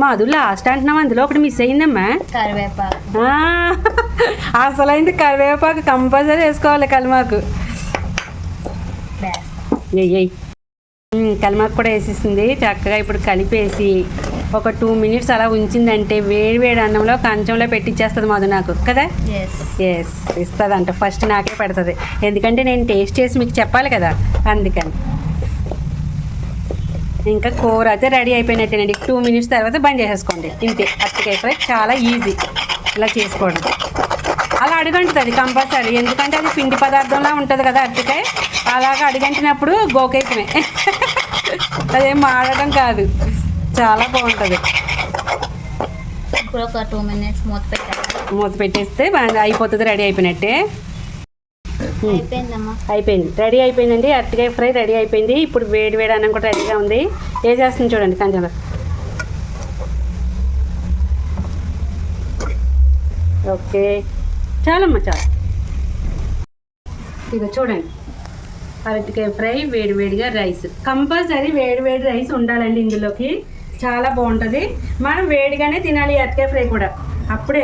Madhu last అంటున్నాం, అందులో ఒకటి మిస్ అయిందమ్మా. కరివేపాకు. అసలైంది కరివేపాకు కంపల్సరీ వేసుకోవాలి. కలిమాకు ఎయ్యి. కలిమాకు కూడా వేసేసింది. చక్కగా ఇప్పుడు కలిపేసి ఒక 2 minutes అలా ఉంచిందంటే వేడి వేడి అన్నంలో కంచంలో పెట్టిచ్చేస్తుంది మాధు నాకు కదా. ఎస్ ఇస్తుందంట. ఫస్ట్ నాకే పెడుతుంది, ఎందుకంటే నేను టేస్ట్ చేసి మీకు చెప్పాలి కదా, అందుకని. ఇంకా కూర అయితే రెడీ అయిపోయినట్టేనండి. 2 minutes తర్వాత బంద్ చేసేసుకోండి. ఇంతే, అరటికాయ ఫ్రై చాలా ఈజీ ఇలా చేసుకోవడం. అలా అడుగంటుంది కంపల్సరీ, ఎందుకంటే అది పిండి పదార్థంలా ఉంటుంది కదా అరటికాయ. అలాగా అడుగంటినప్పుడు గోకేయటమే, అదేం మాడటం కాదు. చాలా బాగుంటుంది. ఇప్పుడు ఒక 2 minutes మూత పెట్టేస్తే అయిపోతుంది, రెడీ అయిపోయినట్టే. అయిపోయింది, రెడీ అయిపోయిందండి. అరటికాయ ఫ్రై రెడీ అయిపోయింది. ఇప్పుడు వేడి వేడి అన్నం కూడా రెడీగా ఉంది. వేసేస్తుంది చూడండి కంచంలో. ఓకే, చాలమ్మా చాలు. ఇక చూడండి, అరటికాయ ఫ్రై వేడి వేడిగా రైస్. కంపల్సరీ వేడి వేడి రైస్ ఉండాలండి ఇందులోకి, చాలా బాగుంటుంది. మనం వేడిగానే తినాలి అరటికాయ ఫ్రై కూడా. అప్పుడే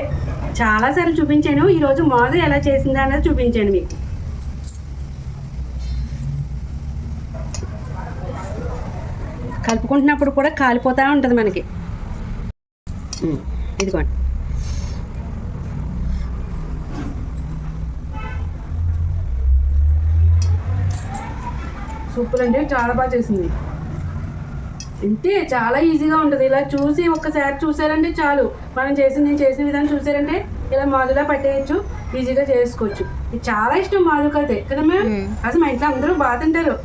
చాలాసార్లు చూపించాను, ఈరోజు మాధు ఎలా చేసిందా అన్నది చూపించాను మీకు. కలుపుకుంటున్నప్పుడు కూడా కాలిపోతూ ఉంటుంది మనకి. ఇదిగోండి, సూపర్ అండి, చాలా బాగా చేసింది. అంతే, చాలా ఈజీగా ఉంటుంది. ఇలా చూసి ఒక్కసారి చూసారంటే చాలు, నేను చేసిన విధానం చూసారంటే ఇలా మాదులా పట్టేయచ్చు, ఈజీగా చేసుకోవచ్చు. ఇది చాలా ఇష్టం మాదుకైతే కదా మ్యామ్. అసలు మా ఇంట్లో అందరూ బాగా తింటారు.